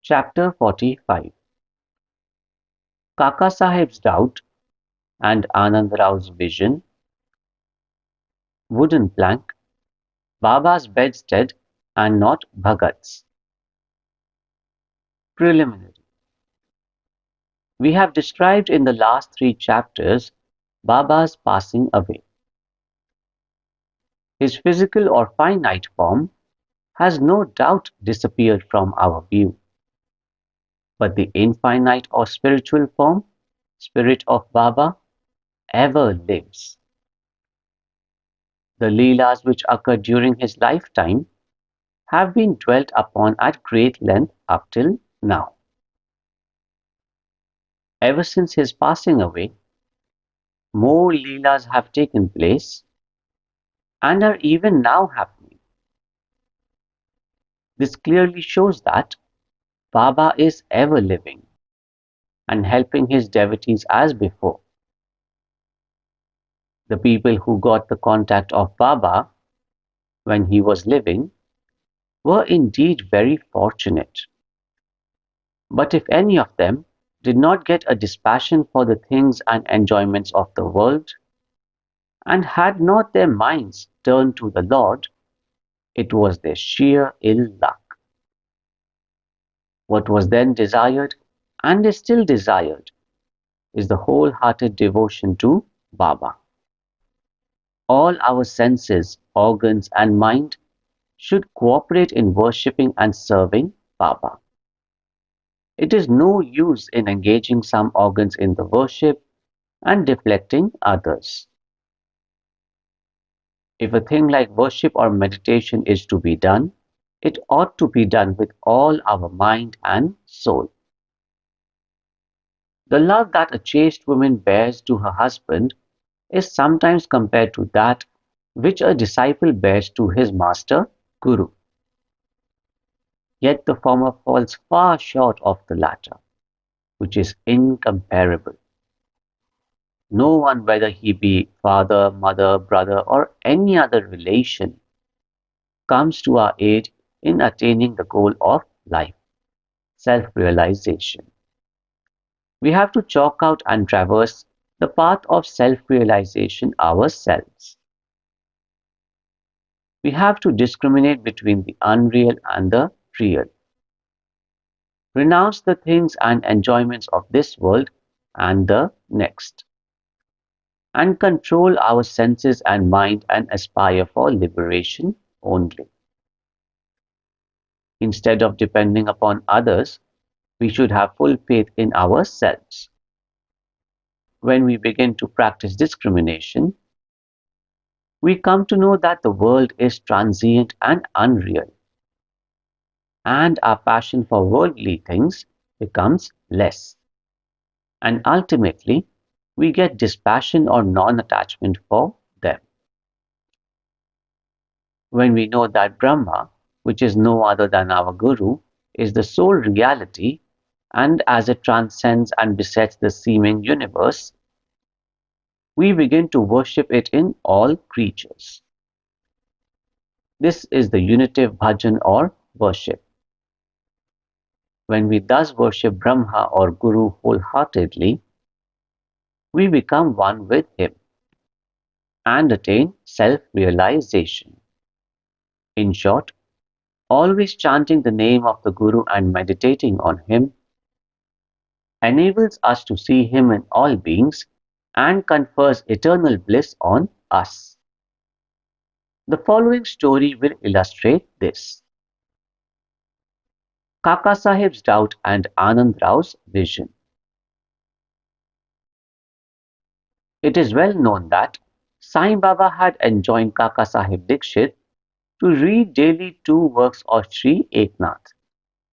Chapter 45. Kakasaheb's doubt and Anandrao's vision, wooden plank, Baba's bedstead and not Bhagat's. Preliminary. We have described in the last three chapters Baba's passing away. His physical or finite form has no doubt disappeared from our view, but the infinite or spiritual form, spirit of Baba, ever lives. The Leelas which occurred during his lifetime have been dwelt upon at great length up till now. Ever since his passing away, more Leelas have taken place and are even now happening. This clearly shows that Baba is ever living and helping his devotees as before. The people who got the contact of Baba when he was living were indeed very fortunate. But if any of them did not get a dispassion for the things and enjoyments of the world, and had not their minds turned to the Lord, it was their sheer ill luck. What was then desired, and is still desired, is the wholehearted devotion to Baba. All our senses, organs, and mind should cooperate in worshipping and serving Baba. It is no use in engaging some organs in the worship and deflecting others. If a thing like worship or meditation is to be done, it ought to be done with all our mind and soul. The love that a chaste woman bears to her husband is sometimes compared to that which a disciple bears to his master, Guru. Yet the former falls far short of the latter, which is incomparable. No one, whether he be father, mother, brother, or any other relation, comes to our aid in attaining the goal of life, self-realization. We have to chalk out and traverse the path of self-realization ourselves. We have to discriminate between the unreal and the real. Renounce the things and enjoyments of this world and the next, and control our senses and mind and aspire for liberation only. Instead of depending upon others, we should have full faith in ourselves. When we begin to practice discrimination, we come to know that the world is transient and unreal, and our passion for worldly things becomes less. And ultimately, we get dispassion or non-attachment for them. When we know that Brahma, which is no other than our Guru, is the sole reality, and as it transcends and besets the seeming universe, we begin to worship it in all creatures. This is the unitive bhajan or worship. When we thus worship Brahma or Guru wholeheartedly, we become one with him and attain self-realization. In short, always chanting the name of the Guru and meditating on him enables us to see him in all beings and confers eternal bliss on us. The following story will illustrate this. Kakasaheb's doubt and Anandrao's vision. It is well known that Sai Baba had enjoined Kakasaheb Dikshit to read daily two works of Shri Eknath,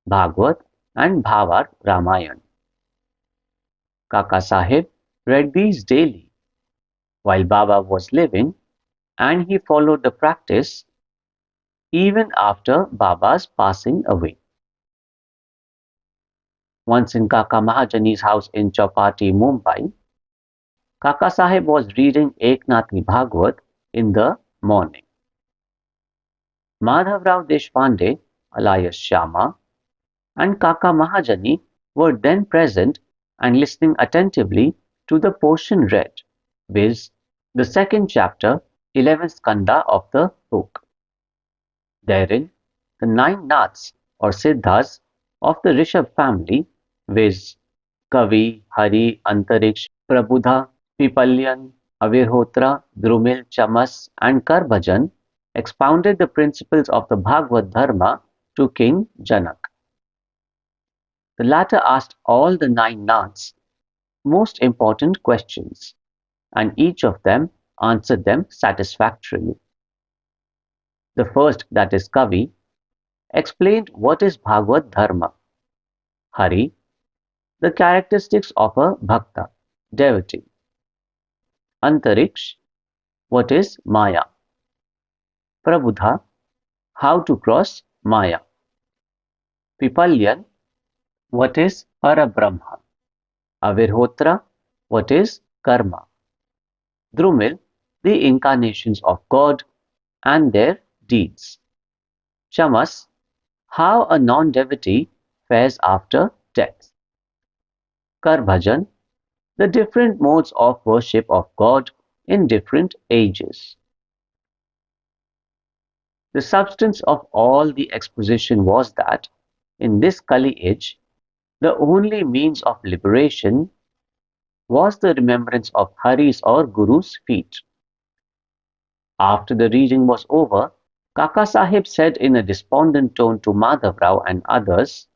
Bhagavat and Bhavat Ramayan. Kakasaheb read these daily while Baba was living, and he followed the practice even after Baba's passing away. Once in Kaka Mahajani's house in Chowpatty, Mumbai, Kakasaheb was reading Eknathi Bhagavat in the morning. Madhavrao Deshpande, alias Shyama, and Kaka Mahajani were then present and listening attentively to the portion read, viz. The second chapter, 11th skanda of the book. Therein, the nine Naths or Siddhas of the Rishabh family, viz. Kavi, Hari, Antariksh, Prabudha, Pipalyan, Avirhotra, Drumil, Chamas, and Karbhajan, expounded the principles of the Bhagavad Dharma to King Janak. The latter asked all the nine Naths most important questions, and each of them answered them satisfactorily. The first, that is Kavi, explained what is Bhagavad Dharma. Hari, the characteristics of a bhakta, devotee. Antariksh, what is Maya. Prabudha, how to cross Maya. Pipalyan, what is Parabrahma. Avirhotra, what is Karma. Drumil, the incarnations of God and their deeds. Chamas, how a non-devotee fares after death. Karbhajan, the different modes of worship of God in different ages. The substance of all the exposition was that, in this Kali age, the only means of liberation was the remembrance of Hari's or Guru's feet. After the reading was over, Kakasaheb said in a despondent tone to Madhavrao and others,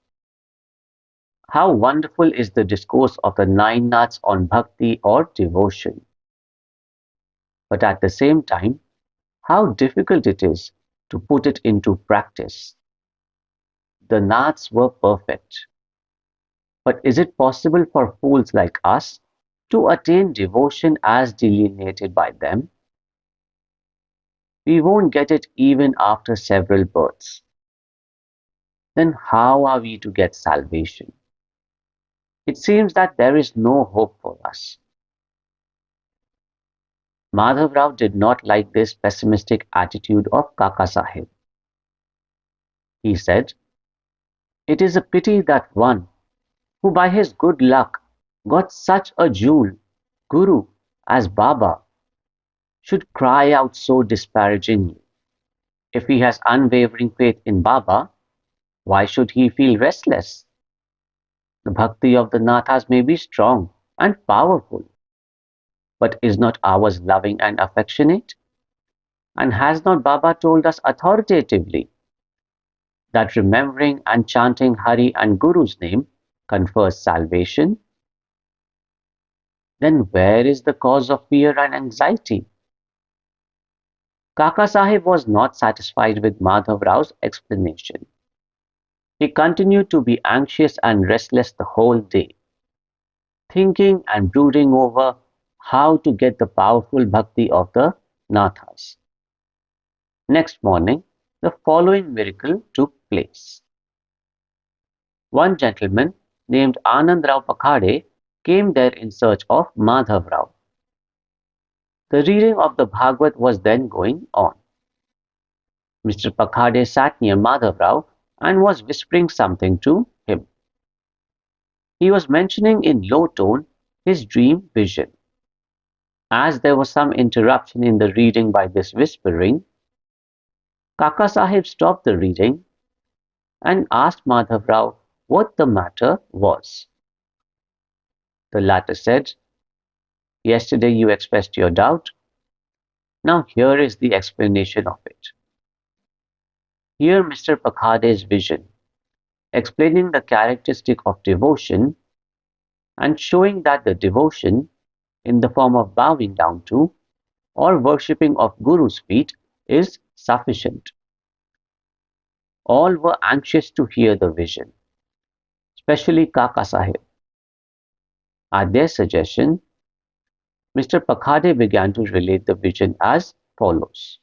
"How wonderful is the discourse of the nine Naths on bhakti or devotion! But at the same time, how difficult it is to put it into practice. The Naths were perfect. But is it possible for fools like us to attain devotion as delineated by them? We won't get it even after several births. Then how are we to get salvation? It seems that there is no hope for us." Madhavrao did not like this pessimistic attitude of Kakasaheb. He said, "It is a pity that one, who by his good luck got such a jewel, Guru, as Baba, should cry out so disparagingly. If he has unwavering faith in Baba, why should he feel restless? The bhakti of the Nathas may be strong and powerful, but is not ours loving and affectionate? And has not Baba told us authoritatively that remembering and chanting Hari and Guru's name confers salvation? Then where is the cause of fear and anxiety?" Kakasaheb was not satisfied with Madhavrao's explanation. He continued to be anxious and restless the whole day, thinking and brooding over how to get the powerful bhakti of the Nathas. Next morning, the following miracle took place. One gentleman named Anandrao Pakhade came there in search of Madhavrao. The reading of the Bhagavad was then going on. Mr. Pakhade sat near Madhavrao and was whispering something to him. He was mentioning in low tone his dream vision. As there was some interruption in the reading by this whispering, Kakasaheb stopped the reading and asked Madhavrao what the matter was. The latter said, "Yesterday you expressed your doubt. Now here is the explanation of it." Here Mr. Pakhade's vision, explaining the characteristic of devotion and showing that the devotion, in the form of bowing down to or worshipping of Guru's feet, is sufficient. All were anxious to hear the vision, especially Kakasaheb. At their suggestion, Mr. Pakhade began to relate the vision as follows.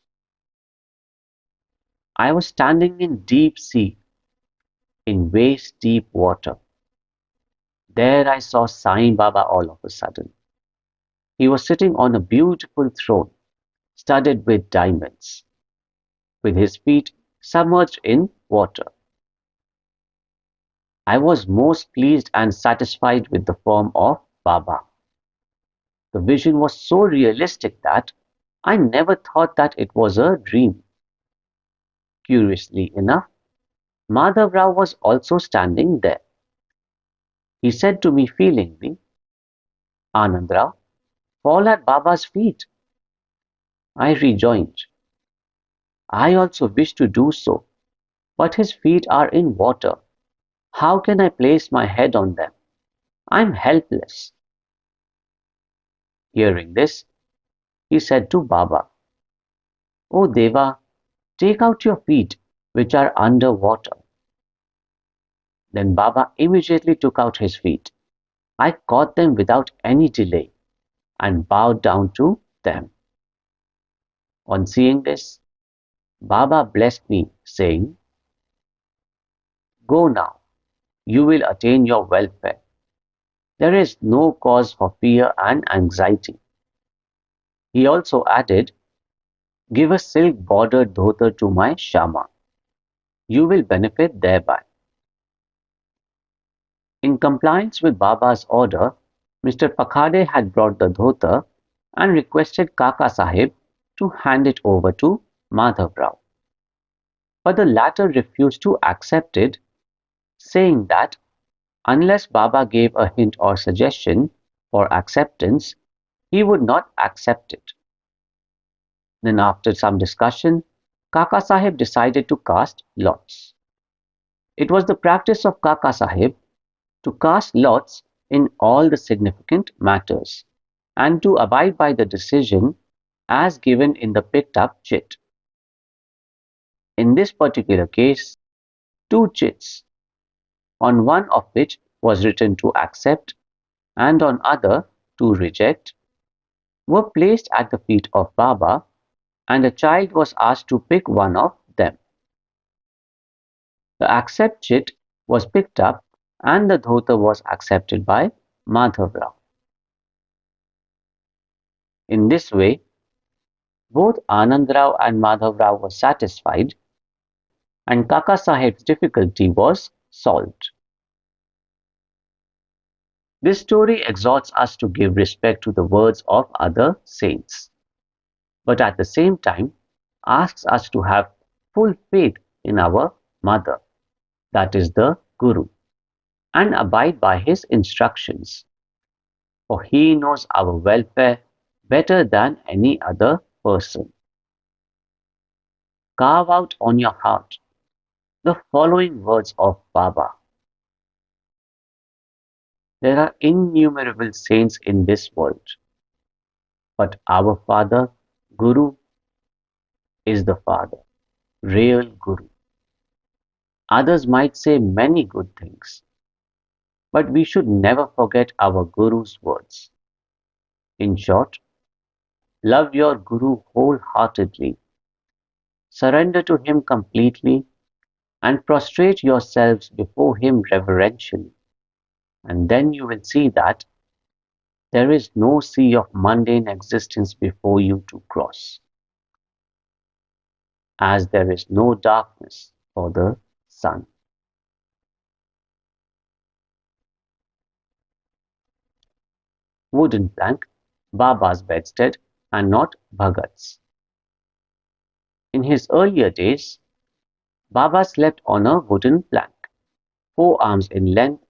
"I was standing in deep sea, in waist deep water. There I saw Sai Baba all of a sudden. He was sitting on a beautiful throne, studded with diamonds, with his feet submerged in water. I was most pleased and satisfied with the form of Baba. The vision was so realistic that I never thought that it was a dream. Curiously enough, Madhavrao was also standing there. He said to me feelingly, Anandrao, fall at Baba's feet. I rejoined, I also wish to do so, but his feet are in water. How can I place my head on them? I'm helpless. Hearing this, he said to Baba, O Deva, take out your feet, which are under water. Then Baba immediately took out his feet. I caught them without any delay and bowed down to them. On seeing this, Baba blessed me, saying, Go now, you will attain your welfare. There is no cause for fear and anxiety. He also added, Give a silk bordered dhota to my Shama. You will benefit thereby. In compliance with Baba's order, Mr. Pakhade had brought the dhota and requested Kakasaheb to hand it over to Madhavrao. But the latter refused to accept it, saying that unless Baba gave a hint or suggestion for acceptance, he would not accept it. Then, after some discussion, Kakasaheb decided to cast lots. It was the practice of Kakasaheb to cast lots in all the significant matters, and to abide by the decision as given in the picked up chit. In this particular case, two chits, on one of which was written to accept and on other to reject, were placed at the feet of Baba, and a child was asked to pick one of them. The accept chit was picked up and the dhota was accepted by Madhavrao. In this way, both Anandrao and Madhavrao were satisfied, and Kakasaheb's difficulty was solved. This story exhorts us to give respect to the words of other saints, but at the same time asks us to have full faith in our mother, that is the Guru, and abide by his instructions, for he knows our welfare better than any other person. Carve out on your heart the following words of Baba. There are innumerable saints in this world, but our Father, Guru, is the Father, real Guru. Others might say many good things, but we should never forget our Guru's words. In short, love your Guru wholeheartedly, surrender to him completely, and prostrate yourselves before him reverentially, and then you will see that there is no sea of mundane existence before you to cross, as there is no darkness for the sun. Wooden plank, Baba's bedstead, and not Bhagat's. In his earlier days, Baba slept on a wooden plank, 4 arms in length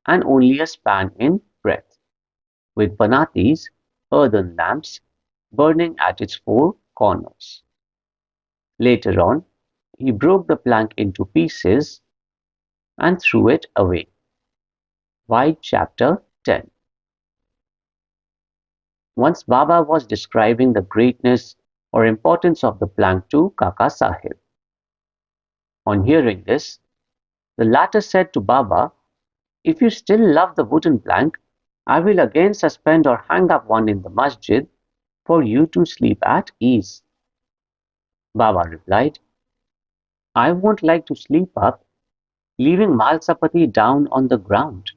and only a span in breadth, with panatis, earthen lamps, burning at its 4 corners. Later on, he broke the plank into pieces and threw it away. Wide chapter 10. Once Baba was describing the greatness or importance of the plank to Kakasaheb. On hearing this, the latter said to Baba, If you still love the wooden plank, I will again suspend or hang up one in the masjid for you to sleep at ease. Baba replied, I won't like to sleep up, leaving Malsapati down on the ground.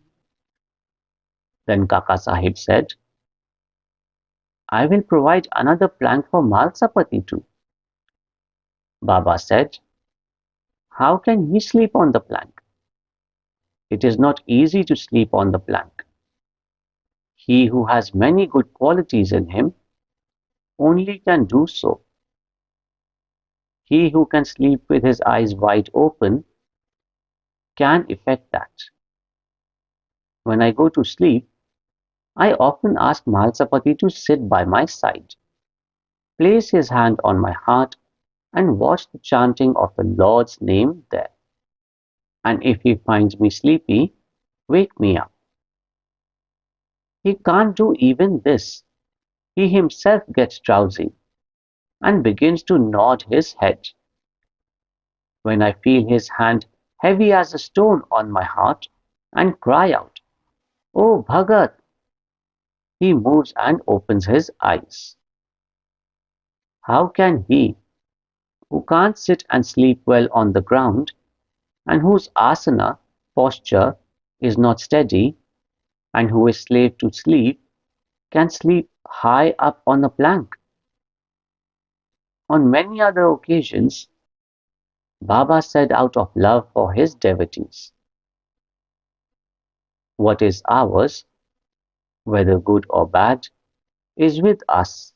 Then Kakasaheb said, I will provide another plank for Malsapati too. Baba said, How can he sleep on the plank? It is not easy to sleep on the plank. He who has many good qualities in him only can do so. He who can sleep with his eyes wide open can effect that. When I go to sleep, I often ask Mahalsapati to sit by my side, place his hand on my heart, and watch the chanting of the Lord's name there. And if he finds me sleepy, wake me up. He can't do even this. He himself gets drowsy and begins to nod his head. When I feel his hand heavy as a stone on my heart and cry out, "Oh Bhagat!" he moves and opens his eyes. How can he, who can't sit and sleep well on the ground, and whose asana posture is not steady, and who is slave to sleep, can sleep high up on a plank? On many other occasions, Baba said out of love for his devotees, "What is ours, whether good or bad, is with us,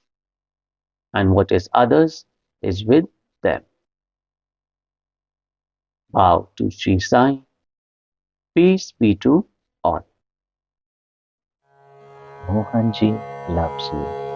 and what is others is with them." Bow to Shri Sai. Peace be to all. Mohanji loves you.